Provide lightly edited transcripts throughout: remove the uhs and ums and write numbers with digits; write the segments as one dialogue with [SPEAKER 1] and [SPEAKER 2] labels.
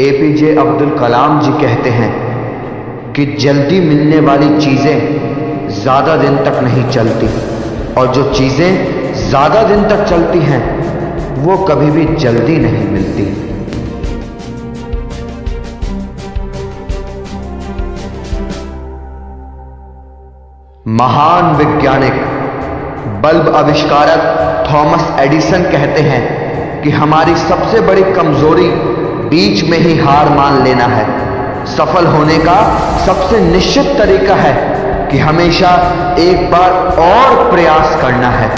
[SPEAKER 1] APJ Abdul Kalam जी कहते हैं कि जल्दी मिलने वाली चीज़ें ज़्यादा दिन तक नहीं चलती और जो चीज़ें ज़्यादा दिन तक चलती हैं वो कभी भी जल्दी नहीं मिलती। महान वैज्ञानिक बल्ब आविष्कारक थॉमस एडिसन कहते हैं कि हमारी सबसे बड़ी कमजोरी बीच में ही हार मान लेना है। सफल होने का सबसे निश्चित तरीका है कि हमेशा एक बार और प्रयास करना है।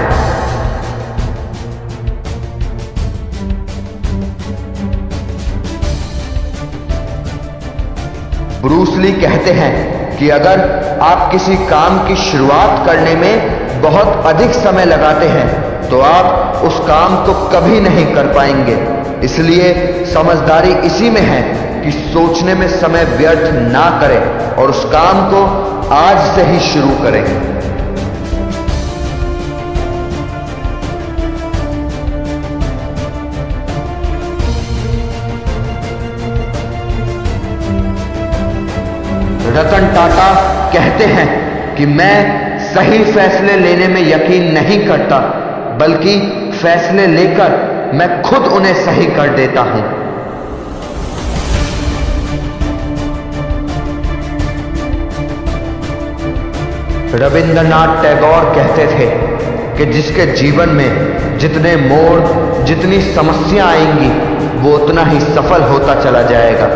[SPEAKER 1] ब्रूस ली कहते हैं कि अगर आप किसी काम की शुरुआत करने में बहुत अधिक समय लगाते हैं तो आप उस काम को कभी नहीं कर पाएंगे। इसलिए समझदारी इसी में है कि सोचने में समय व्यर्थ ना करें और उस काम को आज से ही शुरू करें। रतन टाटा कहते हैं कि मैं सही फैसले लेने में यकीन नहीं करता, बल्कि फैसले लेकर मैं खुद उन्हें सही कर देता हूं। रविंद्रनाथ टैगोर कहते थे कि जिसके जीवन में जितने मोड़, जितनी समस्या आएंगी वो उतना ही सफल होता चला जाएगा,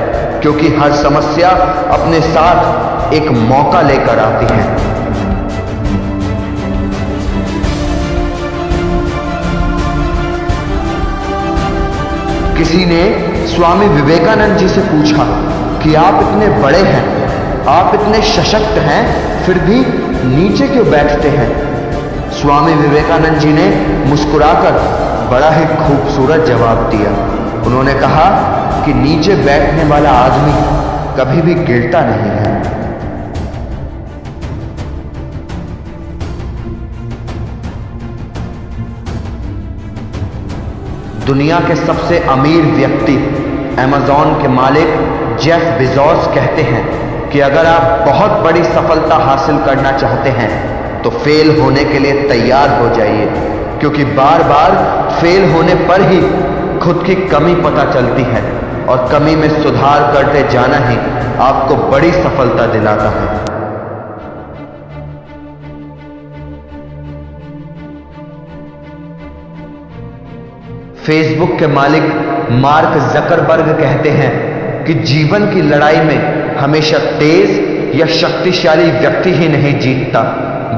[SPEAKER 1] क्योंकि हर समस्या अपने साथ एक मौका लेकर आती है। किसी ने स्वामी विवेकानंद जी से पूछा कि आप इतने बड़े हैं, आप इतने सशक्त हैं, फिर भी नीचे क्यों बैठते हैं? स्वामी विवेकानंद जी ने मुस्कुराकर बड़ा ही खूबसूरत जवाब दिया। उन्होंने कहा कि नीचे बैठने वाला आदमी कभी भी गिरता नहीं है। दुनिया के सबसे अमीर व्यक्ति अमेज़न के मालिक जेफ बेजोस कहते हैं कि अगर आप बहुत बड़ी सफलता हासिल करना चाहते हैं तो फेल होने के लिए तैयार हो जाइए, क्योंकि बार बार फेल होने पर ही खुद की कमी पता चलती है और कमी में सुधार करते जाना ही आपको बड़ी सफलता दिलाता है। फेसबुक के मालिक मार्क जकरबर्ग कहते हैं कि जीवन की लड़ाई में हमेशा तेज या शक्तिशाली व्यक्ति ही नहीं जीतता,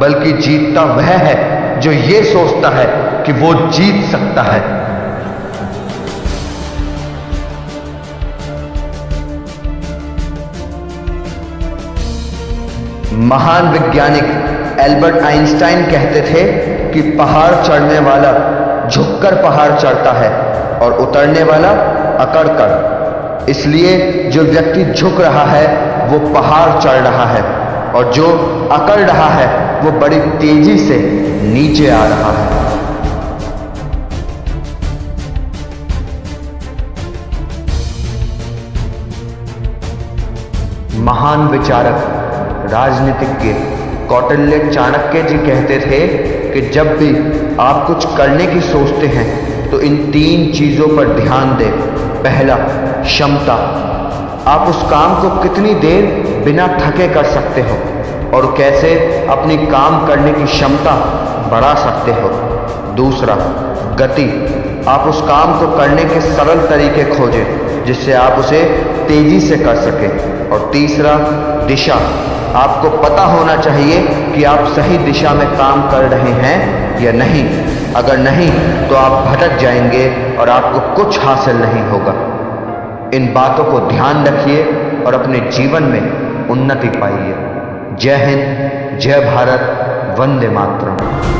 [SPEAKER 1] बल्कि जीतता वह है जो ये सोचता है कि वो जीत सकता है। महान वैज्ञानिक एल्बर्ट आइंस्टाइन कहते थे कि पहाड़ चढ़ने वाला झुककर पहाड़ चढ़ता है और उतरने वाला अकड़कर। इसलिए जो व्यक्ति झुक रहा है वो पहाड़ चढ़ रहा है और जो अकड़ रहा है वो बड़ी तेजी से नीचे आ रहा है। महान विचारक राजनीतिज्ञ कौटिल्य चाणक्य जी कहते थे कि जब भी आप कुछ करने की सोचते हैं तो इन 3 चीजों पर ध्यान दें। पहला, क्षमता। आप उस काम को कितनी देर बिना थके कर सकते हो और कैसे अपनी काम करने की क्षमता बढ़ा सकते हो। दूसरा, गति। आप उस काम को करने के सरल तरीके खोजें जिससे आप उसे तेजी से कर सकें। और तीसरा, दिशा। आपको पता होना चाहिए कि आप सही दिशा में काम कर रहे हैं या नहीं। अगर नहीं तो आप भटक जाएंगे और आपको कुछ हासिल नहीं होगा। इन बातों को ध्यान रखिए और अपने जीवन में उन्नति पाइए। जय हिंद, जय भारत, वंदे मातरम।